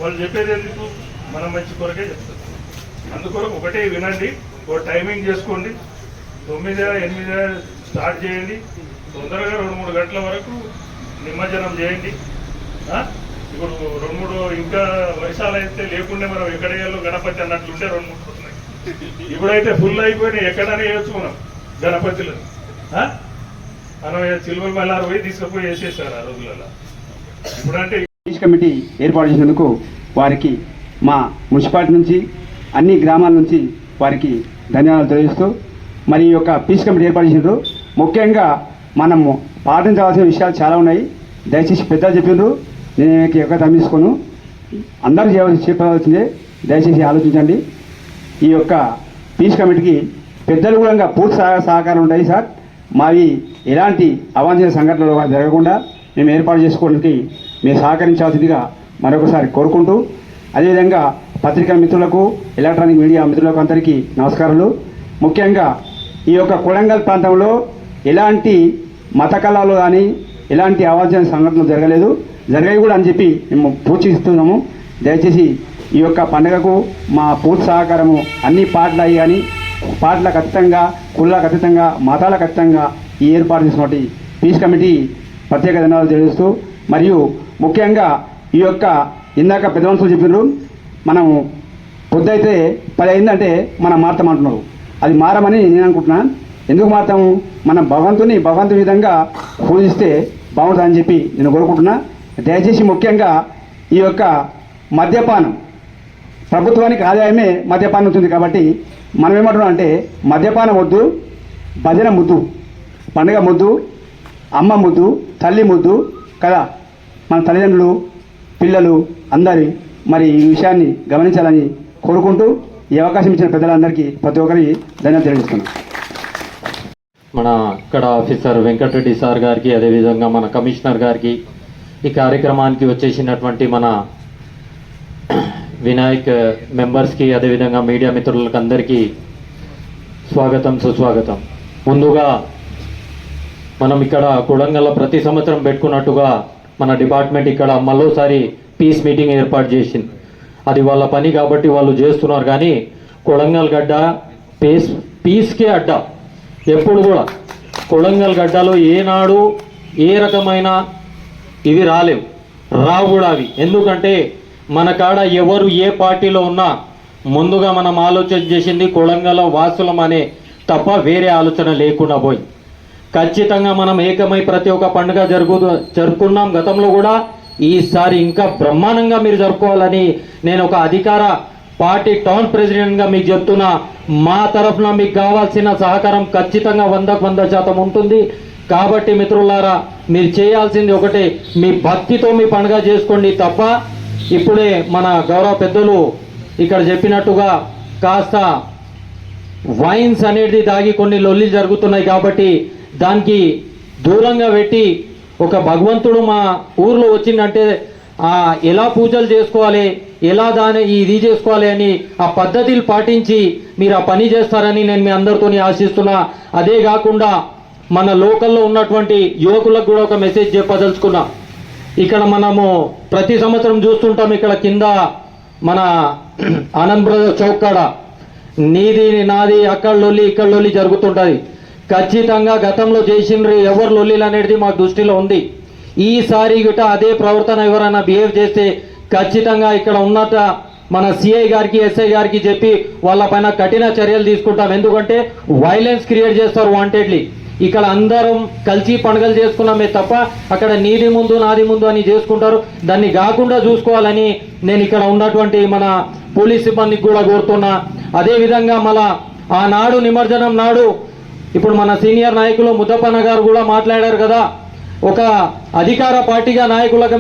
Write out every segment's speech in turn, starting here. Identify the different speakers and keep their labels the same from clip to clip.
Speaker 1: వాళ్ళు చెప్పేది ఎందుకు మనం మంచి కొరకే చెప్తారు. అందుకొరకు ఒకటే వినండి, ఒక టైమింగ్ చేసుకోండి, 9, 8 స్టార్ట్ చేయండి, తొందరగా 2-3 గంటల వరకు నిమజ్జనం చేయండి. ఇప్పుడు 2-3 ఇంకా వర్షాలు అయితే లేకుండా మనం ఎక్కడేయాలో గణపతి అన్నట్లుంటే 2-3 వస్తున్నాయి. ఇప్పుడైతే ఫుల్ అయిపోయినాయి, ఎక్కడనే వేయచ్చు మనం గణపతిలో. మనం చిలువల మల్లారు పోయి తీసుకుపోయి వేసేసారు ఆ రోజులలో. ఇప్పుడంటే
Speaker 2: పీస్ కమిటీ ఏర్పాటు చేసినందుకు వారికి మా మున్సిపాలిటీ నుంచి అన్ని గ్రామాల నుంచి వారికి ధన్యవాదాలు తెలియజేస్తూ, మరి ఈ యొక్క పీస్ కమిటీ ఏర్పాటు చేసినారు. ముఖ్యంగా మనము పాటించవలసిన విషయాలు చాలా ఉన్నాయి. దయచేసి పెద్దలు చెప్పిండ్రు, నేను ఎక్కువ టైం తీసుకోను, అందరూ చెప్పవలసిందే, దయచేసి ఆలోచించండి. ఈ యొక్క పీస్ కమిటీకి పెద్దలు కూడా పూర్తి సహకారం ఉంటాయి సార్. మావి ఎలాంటి అవాంఛనీయ సంఘటనలు జరగకుండా మేము ఏర్పాటు చేసుకోవడానికి మీరు సహకరించాల్సిందిగా మరొకసారి కోరుకుంటూ, అదేవిధంగా పత్రికా మిత్రులకు, ఎలక్ట్రానిక్ మీడియా మిత్రులకు అందరికీ నమస్కారాలు. ముఖ్యంగా ఈ యొక్క కొడంగల్ ప్రాంతంలో ఎలాంటి మత కళలు కానీ ఎలాంటి అవాంఛనీయ సంఘటనలు జరగలేదు, జరిగాయి కూడా అని చెప్పి మేము సూచిస్తున్నాము. దయచేసి ఈ యొక్క పండుగకు మా పూర్తి సహకారము అన్ని పాటలు కానీ పాటలకు అతీతంగా, కులాలకు అతీతంగా, మతాలకు అతీతంగా ఈ ఏర్పాటు చేసినటువంటి పీస్ కమిటీ ప్రత్యేక ధన్యవాదాలు తెలియజేస్తూ, మరియు ముఖ్యంగా ఈ యొక్క ఇందాక పెద్దవంతులు చెప్పినారు, మనం పొద్దుైతే 10 అయిందంటే మనం మారతామంటున్నారు. అది మారమని నేను అనుకుంటున్నాను. ఎందుకు మారతాము? మన భగవంతుని విధంగా పూజిస్తే బాగుంటుందని చెప్పి నేను కోరుకుంటున్నా. దయచేసి ముఖ్యంగా ఈ యొక్క మద్యపానం, ప్రభుత్వానికి ఆదాయమే మద్యపానం ఉంటుంది కాబట్టి మనం ఏమంటున్నాం అంటే మద్యపానం వద్దు, భజన ముద్దు, పండుగ ముద్దు, అమ్మ ముద్దు, తల్లి ముద్దు కదా. మన తల్లిదండ్రులు, పిల్లలు అందరి మరి ఈ విషయాన్ని గమనించాలని కోరుకుంటూ, ఈ అవకాశం ఇచ్చిన పెద్దలందరికీ ప్రతి ఒక్కరికి ధన్యవాదాలు తెలియజేస్తున్నాను.
Speaker 3: మన ఇక్కడ ఆఫీసర్ వెంకటరెడ్డి సార్ గారికి, అదేవిధంగా మన కమిషనర్ గారికి, ఈ కార్యక్రమానికి వచ్చేసినటువంటి మన వినాయక్ మెంబర్స్కి, అదేవిధంగా మీడియా మిత్రులకు అందరికీ స్వాగతం, సుస్వాగతం. ముందుగా మనం ఇక్కడ కొడంగల్లో ప్రతి సంవత్సరం పెట్టుకున్నట్టుగా మన డిపార్ట్మెంట్ ఇక్కడ మరోసారి పీస్ మీటింగ్ ఏర్పాటు చేసింది. అది వాళ్ళ పని కాబట్టి వాళ్ళు చేస్తున్నారు. కానీ కొడంగల్ గడ్డ పీస్కే అడ్డ. ఎప్పుడు కూడా కొడంగల్ గడ్డలో ఏనాడు ఏ రకమైన ఇవి రావు కూడా అవి. ఎందుకంటే మన కాడ ఎవరు ఏ పార్టీలో ఉన్నా ముందుగా మనం ఆలోచన చేసింది కొడంగల్ వాసులం అనే తప్ప వేరే ఆలోచన లేకుండా పోయి ఖచ్చితంగా మనం ఏకమై ప్రతి ఒక్క పండుగ జరుపుకున్నాం గతంలో కూడా. ఈసారి ఇంకా బ్రహ్మాండంగా మీరు జరుపుకోవాలని నేను ఒక అధికార పార్టీ టౌన్ ప్రెసిడెంట్గా మీకు చెప్తున్నా. మా తరఫున మీకు కావాల్సిన సహకారం ఖచ్చితంగా 100% ఉంటుంది. కాబట్టి మిత్రులారా, మీరు చేయాల్సింది ఒకటే, మీ భక్తితో మీ పండుగ చేసుకోండి తప్ప ఇప్పుడే మన గౌరవ పెద్దలు ఇక్కడ చెప్పినట్టుగా కాస్త వైన్స్ అనేది దాగి కొన్ని లొల్లి జరుగుతున్నాయి. కాబట్టి దానికి దూరంగా పెట్టి ఒక భగవంతుడు మా ఊర్లో వచ్చిందంటే ఎలా పూజలు చేసుకోవాలి, ఎలా ఇది చేసుకోవాలి అని ఆ పద్ధతులు పాటించి మీరు ఆ పని చేస్తారని నేను మీ అందరితో ఆశిస్తున్నా. అదే కాకుండా మన లోకల్లో ఉన్నటువంటి యువకులకు కూడా ఒక మెసేజ్ చెప్పదలుచుకున్నా. ఇక్కడ మనము ప్రతి సంవత్సరం చూస్తుంటాం, ఇక్కడ కింద మన ఆనంద్ బ్రదర్ చౌక్ కాడ నీది నాది అక్కడ లొల్లి ఇక్కడ లొల్లి జరుగుతుంటుంది. ఖచ్చితంగా గతంలో చేసిండ్రు ఎవరు లొల్లిలు అనేది మా దృష్టిలో ఉంది. ఈసారి గిట అదే ప్రవర్తన ఎవరైనా బిహేవ్ చేస్తే ఖచ్చితంగా ఇక్కడ ఉన్నత మన సిఐ గారికి, ఎస్ఐ గారికి చెప్పి వాళ్ళ పైన కఠిన చర్యలు తీసుకుంటాం. ఎందుకంటే వైలెన్స్ క్రియేట్ చేస్తారు వాంటెడ్లీ. ఇక్కడ అందరం కలిసి పండుగలు చేసుకున్నామే తప్ప అక్కడ నీది ముందు నాది ముందు అని చేసుకుంటారు. దాన్ని కాకుండా చూసుకోవాలని నేను ఇక్కడ ఉన్నటువంటి మన పోలీస్ సిబ్బందికి కూడా కోరుతున్నా. అదేవిధంగా మళ్ళా ఆనాడు నిమజ్జనం నాడు ఇప్పుడు మన సీనియర్ నాయకులు ముద్దపన్న గారు కూడా మాట్లాడారు కదా. ఒక అధికార పార్టీగా నాయకులకు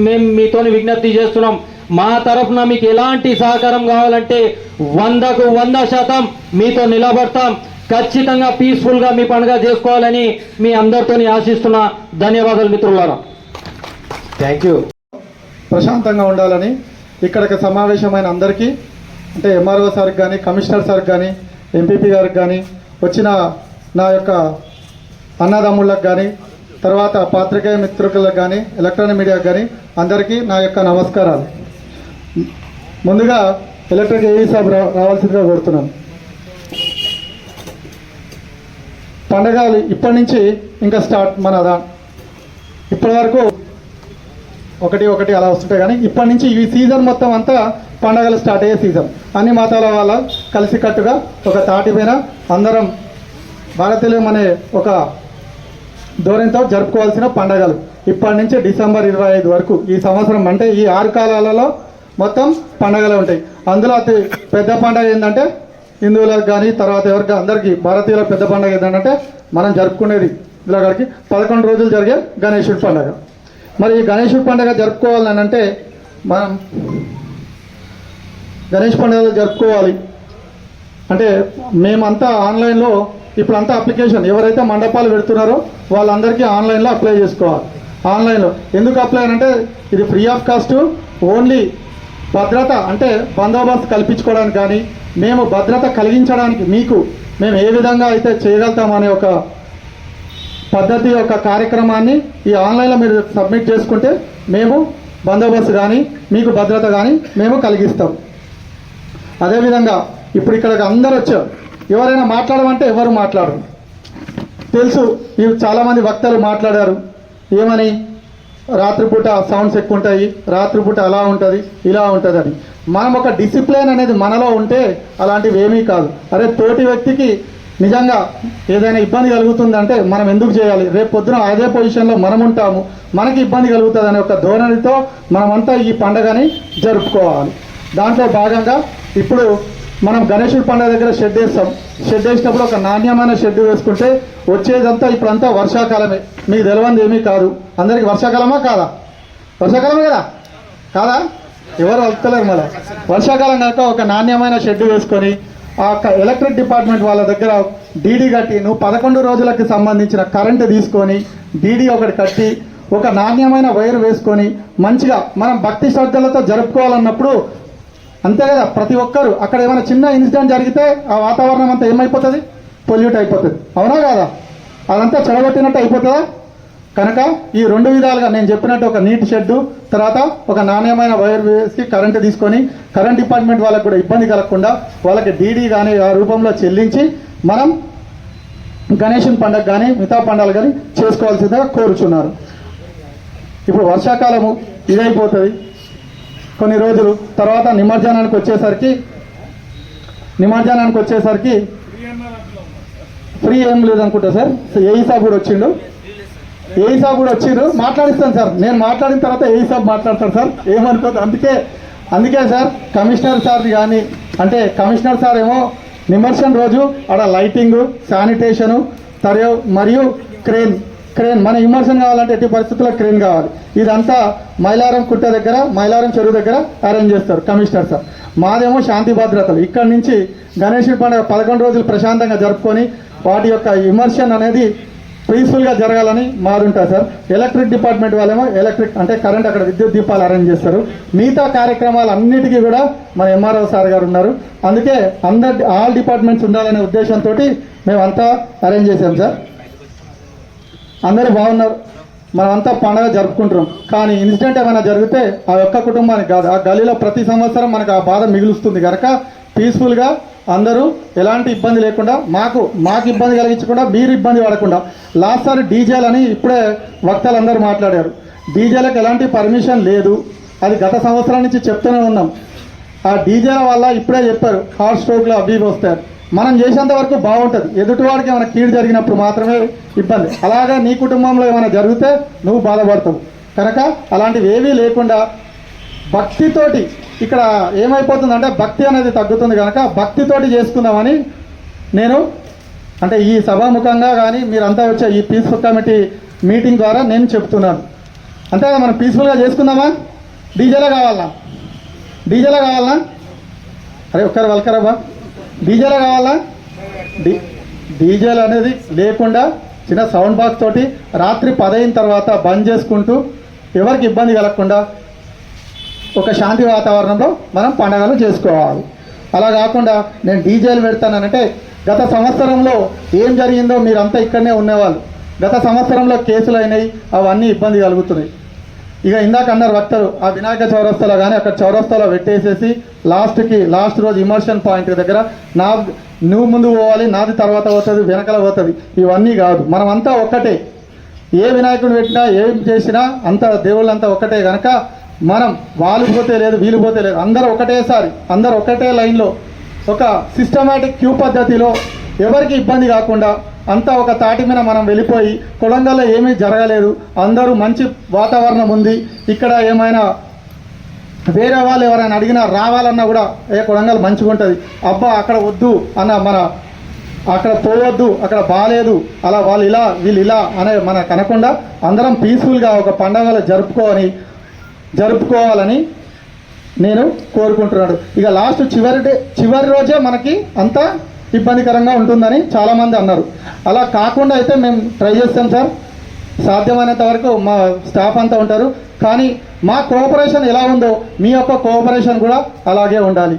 Speaker 3: మేము మీతో విజ్ఞప్తి చేస్తున్నాం. మా తరఫున మీకు ఎలాంటి సహకారం కావాలంటే 100% మీతో నిలబడతాం. ఖచ్చితంగా పీస్ఫుల్గా మీ పండుగ చేసుకోవాలని మీ అందరితో ఆశిస్తున్నా. ధన్యవాదాలు మిత్రులారా.
Speaker 4: Thank you. ప్రశాంతంగా ఉండాలని ఇక్కడికి సమావేశమైన అందరికీ, అంటే ఎంఆర్ఓ సార్కి కానీ, కమిషనర్ సార్కి కానీ, ఎంపీపీ గారికి కానీ, వచ్చిన నా యొక్క అన్నదమ్ముళ్ళకి కానీ, తర్వాత పాత్రికేయ మిత్రులకు కానీ, ఎలక్ట్రానిక్ మీడియాకి కానీ అందరికీ నా యొక్క నమస్కారాలు. ముందుగా ఎలక్ట్రిక్ ఏఈ సాబ్ రావాల్సిందిగా కోరుతున్నాను. పండగలు ఇప్పటి నుంచి ఇంకా స్టార్ట్ ఇప్పటి వరకు ఒకటి అలా వస్తుంటాయి, కానీ ఇప్పటి నుంచి ఈ సీజన్ మొత్తం అంతా పండగలు స్టార్ట్ అయ్యే సీజన్. అన్ని మతాల వాళ్ళ కలిసికట్టుగా ఒక తాటిపైన అందరం భారతీయులం అనే ఒక ధోరణితో జరుపుకోవాల్సిన పండగలు ఇప్పటి నుంచి డిసెంబర్ 25 వరకు ఈ సంవత్సరం, అంటే ఈ 6 కాలాలలో మొత్తం పండగలు ఉంటాయి. అందులో అతి పెద్ద పండగ ఏంటంటే హిందువులకు కానీ తర్వాత ఎవరికి అందరికీ భారతీయుల పెద్ద పండుగ ఏంటంటే మనం జరుపుకునేది ఇలా కాడికి 11 రోజులు జరిగే గణేశుడి పండుగ. మరి ఈ గణేశుడి పండుగ జరుపుకోవాలని అంటే మనం గణేష్ పండుగలు జరుపుకోవాలి అంటే మేమంతా ఆన్లైన్లో ఇప్పుడు అంతా అప్లికేషన్ ఎవరైతే మండపాలు పెడుతున్నారో వాళ్ళందరికీ ఆన్లైన్లో అప్లై చేసుకోవాలి. ఆన్లైన్లో ఎందుకు అప్లై అంటే ఇది ఫ్రీ ఆఫ్ కాస్ట్, ఓన్లీ భద్రత అంటే బందోబస్తు కల్పించుకోవడానికి కానీ మేము భద్రత కలిగించడానికి మీకు మేము ఏ విధంగా అయితే చేయగలుగుతామనే ఒక పద్ధతి ఒక కార్యక్రమాన్ని ఈ ఆన్లైన్లో మీరు సబ్మిట్ చేసుకుంటే మేము బందోబస్తు కానీ మీకు భద్రత కానీ మేము కలిగిస్తాం. అదేవిధంగా ఇప్పుడు ఇక్కడికి అందరు వచ్చారు, ఎవరైనా మాట్లాడమంటే ఎవరు మాట్లాడరు తెలుసు. ఇవి చాలామంది వక్తలు మాట్లాడారు ఏమని, రాత్రిపూట సౌండ్స్ ఎక్కువ ఉంటాయి, రాత్రిపూట అలా ఉంటుంది ఇలా ఉంటుంది అని. మనం ఒక డిసిప్లిన్ అనేది మనలో ఉంటే అలాంటివి ఏమీ కాదు. అరే తోటి వ్యక్తికి నిజంగా ఏదైనా ఇబ్బంది కలుగుతుందంటే మనం ఎందుకు చేయాలి, రేపు పొద్దున అదే పొజిషన్లో మనం ఉంటాము, మనకి ఇబ్బంది కలుగుతుంది అనే ఒక ధోరణితో మనమంతా ఈ పండుగని జరుపుకోవాలి. దాంట్లో భాగంగా ఇప్పుడు మనం గణేశుడి పండుగ దగ్గర షెడ్ వేస్తాం. షెడ్ వేసినప్పుడు ఒక నాణ్యమైన షెడ్ వేసుకుంటే వచ్చేదంతా ఇప్పుడంతా వర్షాకాలమే, మీకు తెలియంది ఏమీ కాదు. అందరికి వర్షాకాలమా కాదా? వర్షాకాలమే కదా కాదా? ఎవరు వస్తలేరు మళ్ళీ. వర్షాకాలం కాక ఒక నాణ్యమైన షెడ్ వేసుకొని ఆ ఎలక్ట్రిక్ డిపార్ట్మెంట్ వాళ్ళ దగ్గర డీడీ కట్టి నువ్వు 11 రోజులకి సంబంధించిన కరెంటు తీసుకొని డీడీ ఒకటి కట్టి ఒక నాణ్యమైన వైర్ వేసుకొని మంచిగా మనం భక్తి శ్రద్ధలతో జరుపుకోవాలన్నప్పుడు అంతే కదా. ప్రతి ఒక్కరు అక్కడ ఏమైనా చిన్న ఇన్సిడెంట్ జరిగితే ఆ వాతావరణం అంతా ఏమైపోతుంది, పొల్యూట్ అయిపోతుంది, అవునా కాదా? అదంతా చెడగొట్టినట్టు అయిపోతుందా? కనుక ఈ 2 విధాలుగా నేను చెప్పినట్టు ఒక నీట్ షెడ్డు, తర్వాత ఒక నాణ్యమైన వైర్ వేసి కరెంటు తీసుకొని కరెంట్ డిపార్ట్మెంట్ వాళ్ళకు కూడా ఇబ్బంది కలగకుండా వాళ్ళకి డీడీ కానీ ఆ రూపంలో చెల్లించి మనం గణేశుని పండుగ కానీ మిగతా పండుగలు కానీ చేసుకోవాల్సిందిగా కోరుచున్నారు. ఇప్పుడు వర్షాకాలము ఇదైపోతుంది కొన్ని రోజులు, తర్వాత నిమజ్జనానికి వచ్చేసరికి ఫ్రీ ఏం లేదనుకుంటా సార్. ఏఈ సాబ్ కూడా వచ్చిండు, మాట్లాడిస్తాను సార్. నేను మాట్లాడిన తర్వాత ఏఈ సాబ్ మాట్లాడతారు సార్, ఏమనుకోదు. అందుకే సార్ కమిషనర్ సార్ కానీ అంటే కమిషనర్ సార్ ఏమో నిమజ్జనం రోజు ఆడ లైటింగు, శానిటేషను మరియు క్రేన్ మన ఇమర్షన్ కావాలంటే ఎట్టి పరిస్థితుల్లో క్రేన్ కావాలి. ఇదంతా మైలారం కుట్ట దగ్గర మైలారం చెరువు దగ్గర అరేంజ్ చేస్తారు కమిషనర్ సార్. మాదేమో శాంతి భద్రతలు. ఇక్కడి నుంచి గణేశుడి పండుగ 11 రోజులు ప్రశాంతంగా జరుపుకొని వాటి యొక్క ఇమర్షన్ అనేది పీస్ఫుల్గా జరగాలని మాదుంటుంది సార్. ఎలక్ట్రిక్ డిపార్ట్మెంట్ వాళ్ళేమో ఎలక్ట్రిక్ అంటే కరెంట్ అక్కడ విద్యుత్ దీపాలు అరేంజ్ చేస్తారు. మిగతా కార్యక్రమాలు అన్నిటికీ కూడా మన ఎంఆర్ఓ సార్ గారు ఉన్నారు. అందుకే ఆల్ డిపార్ట్మెంట్స్ ఉండాలనే ఉద్దేశంతో మేమంతా అరేంజ్ చేసాం సార్. అందరూ బాగున్నారు, మనమంతా పండుగ జరుపుకుంటున్నాం. కానీ ఇన్సిడెంట్ ఏమైనా జరిగితే ఆ ఒక్క కుటుంబానికి కాదు, ఆ గలీలో ప్రతి సంవత్సరం మనకు ఆ బాధ మిగులుస్తుంది. కనుక పీస్ఫుల్గా అందరూ ఎలాంటి ఇబ్బంది లేకుండా మాకు ఇబ్బంది కలిగించకుండా మీరు ఇబ్బంది పడకుండా. లాస్ట్ సారి డీజేలని ఇప్పుడే వక్తలు అందరూ మాట్లాడారు. డీజేలకు ఎలాంటి పర్మిషన్ లేదు, అది గత సంవత్సరం నుంచి చెప్తూనే ఉన్నాం. ఆ డీజేల వల్ల ఇప్పుడే చెప్పారు హార్ట్ స్ట్రోక్లు అవి వస్తాయి. మనం చేసేంత వరకు బాగుంటుంది, ఎదుటివాడికి ఏమైనా కీడు జరిగినప్పుడు మాత్రమే ఇబ్బంది. అలాగే నీ కుటుంబంలో ఏమైనా జరిగితే నువ్వు బాధపడతావు. కనుక అలాంటివి ఏవీ లేకుండా భక్తితోటి ఇక్కడ ఏమైపోతుందంటే భక్తి అనేది తగ్గుతుంది. కనుక భక్తితోటి చేసుకుందామని నేను అంటే ఈ సభాముఖంగా కానీ మీరంతా వచ్చే ఈ పీస్ఫుల్ కమిటీ మీటింగ్ ద్వారా నేను చెప్తున్నాను. అంతే మనం పీస్ఫుల్గా చేసుకుందామా? డీజేలో కావాలనా? అరే ఒక్కరు వల్కరబ్బా, డీజేలో కావాలా? డీజేలు అనేది లేకుండా చిన్న సౌండ్ బాక్స్ తోటి రాత్రి 10 అయిన తర్వాత బంద్ చేసుకుంటూ ఎవరికి ఇబ్బంది కలగకుండా ఒక శాంతి వాతావరణంలో మనం పండుగలు చేసుకోవాలి. అలా కాకుండా నేను డీజేలు పెడతానంటే గత సంవత్సరంలో ఏం జరిగిందో మీరంతా ఇక్కడనే ఉండేవాళ్ళు. గత సంవత్సరంలో కేసులు అయినాయి, అవన్నీ ఇబ్బంది కలుగుతున్నాయి. ఇక ఇందాక అన్నారు వక్తలు ఆ వినాయక చౌరస్తాలో కానీ అక్కడ చౌరస్తాలో పెట్టేసేసి లాస్ట్ రోజు ఇమర్షన్ పాయింట్ దగ్గర నువ్వు ముందు పోవాలి, నాది తర్వాత పోతుంది, వెనకాల పోతుంది, ఇవన్నీ కాదు. మనమంతా ఒక్కటే. ఏ వినాయకుడు పెట్టినా ఏం చేసినా అంత దేవుళ్ళంతా ఒక్కటే కనుక మనం వాళ్ళు పోతే లేదు వీళ్ళు పోతే లేదు, అందరూ ఒకటేసారి అందరూ ఒకటే లైన్లో ఒక సిస్టమేటిక్ క్యూ పద్ధతిలో ఎవరికి ఇబ్బంది కాకుండా అంతా ఒక తాటి మీద మనం వెళ్ళిపోయి కొడంగల్లో ఏమీ జరగలేదు, అందరూ మంచి వాతావరణం ఉంది. ఇక్కడ ఏమైనా వేరే వాళ్ళు ఎవరైనా అడిగినా రావాలన్నా కూడా కొడంగల్ మంచిగా ఉంటుంది, అబ్బా అక్కడ వద్దు అన్న అక్కడ పోవద్దు, అక్కడ బాగాలేదు, అలా వాళ్ళు ఇలా వీళ్ళు ఇలా అనే మనకు అనకుండా అందరం పీస్ఫుల్గా ఒక పండగలు జరుపుకోవాలని నేను కోరుకుంటున్నాను. ఇక లాస్ట్ చివరి రోజే మనకి అంత ఇబ్బందికరంగా ఉంటుందని చాలామంది అన్నారు. అలా కాకుండా అయితే మేము ట్రై చేస్తాం సార్. సాధ్యమైనంత వరకు మా స్టాఫ్ అంతా ఉంటారు. కానీ మా కోఆపరేషన్ ఎలా ఉందో మీ యొక్క కోఆపరేషన్ కూడా అలాగే ఉండాలి.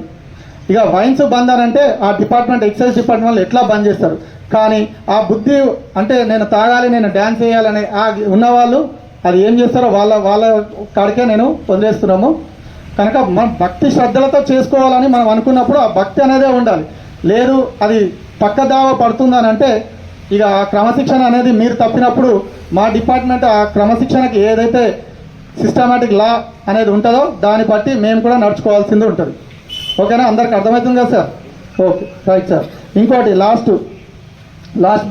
Speaker 4: ఇక వైన్స్ బంద్ అని అంటే ఆ డిపార్ట్మెంట్ ఎక్సైజ్ డిపార్ట్మెంట్ వాళ్ళు ఎట్లా బంద్ చేస్తారు, కానీ ఆ బుద్ధి అంటే నేను తాగాలి, నేను డ్యాన్స్ చేయాలని ఉన్నవాళ్ళు అది ఏం చేస్తారో వాళ్ళ కాడికే నేను వదిలేస్తున్నాము. కనుక మనం భక్తి శ్రద్ధలతో చేసుకోవాలని మనం అనుకున్నప్పుడు ఆ భక్తి అనేదే ఉండాలి. లేదు అది పక్కదావ పడుతుందని అంటే ఇక ఆ క్రమశిక్షణ అనేది మీరు తప్పినప్పుడు మా డిపార్ట్మెంట్ ఆ క్రమశిక్షణకి ఏదైతే సిస్టమేటిక్ లా అనేది ఉంటుందో దాన్ని బట్టి మేము కూడా నడుచుకోవాల్సింది ఉంటుంది. ఓకేనా, అందరికి అర్థమవుతుంది కదా సార్? Okay right sir. ఇంకోటి లాస్ట్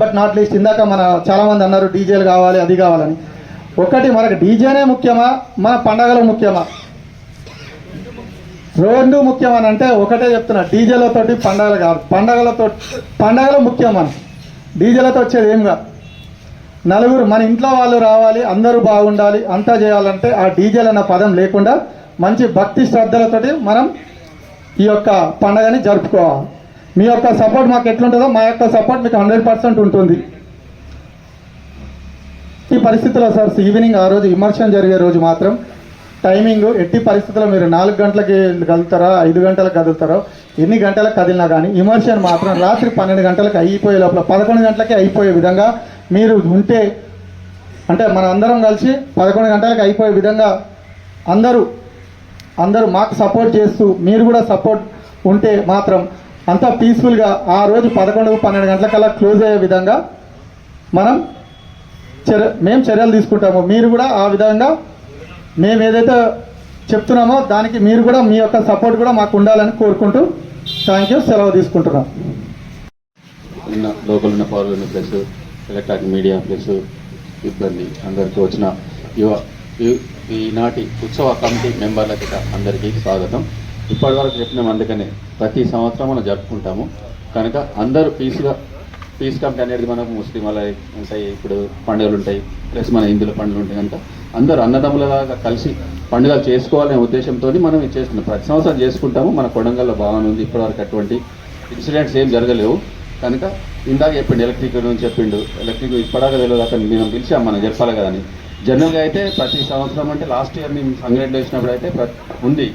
Speaker 4: బట్ నాట్ లీస్ట్, ఇందాక మన చాలామంది అన్నారు డీజేలు కావాలి అది కావాలని. ఒకటి మనకు డీజేనే ముఖ్యమా మన పండగలు ముఖ్యమా? రెండు ముఖ్యమని అంటే ఒకటే చెప్తున్నా, డీజేలతోటి పండగలు కాదు, పండగలు ముఖ్యమని. డీజేలతో వచ్చేది ఏం కాదు. నలుగురు మన ఇంట్లో వాళ్ళు రావాలి, అందరూ బాగుండాలి, అంతా చేయాలంటే ఆ డీజేలు అన్న పదం లేకుండా మంచి భక్తి శ్రద్ధలతోటి మనం ఈ యొక్క పండగని జరుపుకోవాలి. మీ యొక్క సపోర్ట్ మాకు ఎట్లుంటుందో మా యొక్క సపోర్ట్ మీకు 100% ఉంటుంది. ఈ పరిస్థితుల్లో సార్ ఈవినింగ్ ఆ రోజు ఇమర్షన్ జరిగే రోజు మాత్రం టైమింగ్ ఎట్టి పరిస్థితుల్లో మీరు 4 గంటలకి కదులుతారా 5 గంటలకు కదులుతారో ఎన్ని గంటలకు కదిలినా కానీ ఇమర్షన్ మాత్రం రాత్రి 12 గంటలకు అయిపోయే లోపల 11 గంటలకే అయిపోయే విధంగా మీరు ఉంటే, అంటే మన అందరం కలిసి 11 గంటలకు అయిపోయే విధంగా అందరూ మాకు సపోర్ట్ చేస్తూ మీరు కూడా సపోర్ట్ ఉంటే మాత్రం అంతా పీస్ఫుల్గా ఆ రోజు 11-12 గంటలకల్లా క్లోజ్ అయ్యే విధంగా మేము చర్యలు తీసుకుంటాము. మీరు కూడా ఆ విధంగా మేము ఏదైతే చెప్తున్నామో దానికి మీరు కూడా మీ యొక్క సపోర్ట్ కూడా మాకు ఉండాలని కోరుకుంటూ థ్యాంక్ యూ, సెలవు తీసుకుంటున్నాం.
Speaker 5: లోకల్ ఉన్న పౌరులను ప్లస్ ఎలక్ట్రానిక్ మీడియా ప్లస్ ఇబ్బంది అందరికీ వచ్చిన ఈనాటి ఉత్సవ కమిటీ మెంబర్లకి అందరికీ స్వాగతం. ఇప్పటివరకు చెప్పినాం, అందుకనే ప్రతి సంవత్సరం మనం జరుపుకుంటాము కనుక అందరూ పీస్ కమిటీ అనేది మనకు ముస్లిం అలా ఉంటాయి, ఇప్పుడు పండుగలు ఉంటాయి, ప్లస్ మన హిందువుల పండుగలు ఉంటాయి కనుక అందరూ అన్నదమ్ములలాగా కలిసి పండుగలు చేసుకోవాలనే ఉద్దేశంతో మనం ఇది చేస్తున్నాం. ప్రతి సంవత్సరం చేసుకుంటాము. మన కొడంగల్లో బాగానే ఉంది. ఇప్పటివరకు అటువంటి ఇన్సిడెంట్స్ ఏం జరగలేవు కనుక ఇందాక చెప్పిండు ఎలక్ట్రిక్ నుంచి చెప్పిండు, ఎలక్ట్రిక్ ఇప్పటిదాకా తెలియదు అక్కడ మేము పిలిచాం మనం చెప్పాలి కదా అని. జనరల్గా అయితే ప్రతి సంవత్సరం అంటే లాస్ట్ ఇయర్ మేము సంగారెడ్డిలో వేసినప్పుడు అయితే ఉంది,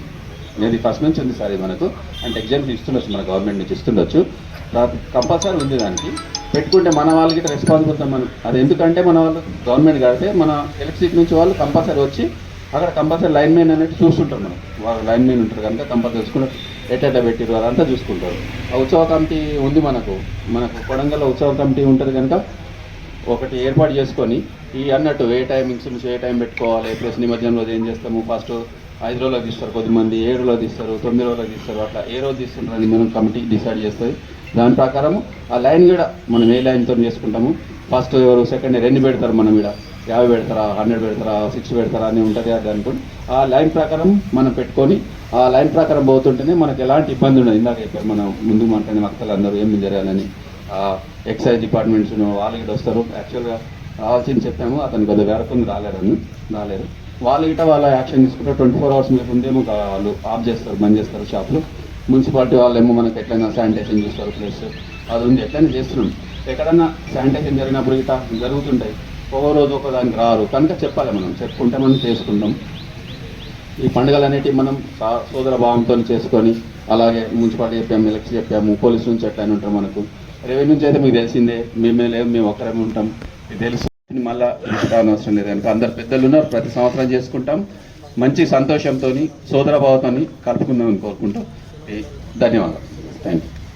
Speaker 5: ఇది ఫస్ట్ నుంచి ఉంది సార్. మనకు అంటే ఎగ్జామ్స్ ఇస్తుండొచ్చు, మన గవర్నమెంట్ నుంచి ఇస్తుండొచ్చు, కంపల్సరీ ఉంది. దానికి పెట్టుకుంటే మన వాళ్ళకి రెస్పాన్సిబుల్ మనం అది, ఎందుకంటే మన వాళ్ళు గవర్నమెంట్ కడితే మన ఎలక్ట్రిక్ నుంచి వాళ్ళు కంపల్సరీ వచ్చి అక్కడ కంపల్సరీ లైన్ మెయిన్ అనేది చూస్తుంటారు. మనం వాళ్ళు లైన్ మెయిన్ ఉంటారు కనుక కంపల్సరీ చూసుకుంటారు, ఎట్లా పెట్టిరు అదంతా చూసుకుంటారు. ఆ ఉత్సవ కమిటీ ఉంది మనకు కొడంగల్లో ఉత్సవ కమిటీ ఉంటుంది కనుక ఒకటి ఏర్పాటు చేసుకొని ఈ అన్నట్టు ఏ టైమింగ్స్ నుంచి ఏ టైం పెట్టుకోవాలి, ప్లస్ నిమజ్జనం రోజు ఏం చేస్తాము, ఫస్ట్ 5 రోజులకు తీస్తారు, కొద్దిమంది 7 రోజులకు తీస్తారు, 9 రోజులకు తీస్తారు, అట్లా ఏ రోజు తీస్తుంటారు అని మనం కమిటీ డిసైడ్ చేస్తుంది. దాని ప్రకారం ఆ లైన్ కూడా మనం ఏ లైన్తో చేసుకుంటాము, ఫస్ట్ ఎవరు సెకండ్ ఎన్ని పెడతారు, మనం ఇక్కడ 50 పెడతారా 100 పెడతారా 60 పెడతారా అని ఉంటుంది. అది అనుకోండి ఆ లైన్ ప్రకారం మనం పెట్టుకొని ఆ లైన్ ప్రకారం పోతుంటేనే మనకు ఎలాంటి ఇబ్బంది ఉండదు. ఇందాక చెప్పారు మనం ముందు మాట్లాడిన వక్తలు అందరూ ఏమి జరగాలని, ఎక్సైజ్ డిపార్ట్మెంట్స్ వాళ్ళు ఇక్కడ వస్తారు. యాక్చువల్గా రావాల్సింది చెప్పాము, అతను కొద్దిగా వేరకొని రాలేరు. వాళ్ళు ఇట వాళ్ళ యాక్షన్ తీసుకుంటే 24 hours మీకు ఉందేమో వాళ్ళు ఆఫ్ చేస్తారు, బంద్ చేస్తారు షాపులు. మున్సిపాలిటీ వాళ్ళేమో మనకి ఎట్లయినా శానిటైజేషన్ చూస్తారు, ప్లస్ అది ఉంది ఎట్లయినా చేస్తున్నాం. ఎక్కడన్నా శానిటైజేషన్ జరిగినప్పుడు ఇట జరుగుతుంటాయి, ఒక్కో రోజు ఒకదానికి రారు కనుక చెప్పాలి, మనం చెప్పుకుంటే మనం చేసుకుంటాం. ఈ పండుగలు అనేటివి మనం సోదర భావంతో చేసుకొని, అలాగే మున్సిపాలిటీ చెప్పాము, ఎలక్షన్ చెప్పాము, పోలీసు నుంచి ఎట్లయినా ఉంటాం. మనకు రెవెన్యూ నుంచి అయితే మీకు తెలిసిందే, మేము ఒక్కరేమే ఉంటాం, మీకు తెలుసు. మళ్ళీ అవసరం లేదు కనుక అందరు పెద్దలు ఉన్నారు, ప్రతి సంవత్సరం చేసుకుంటాం. మంచి సంతోషంతో సోదరభావంతో కలుపుకుందామని కోరుకుంటాం. ధన్యవాదాలు. Thank you.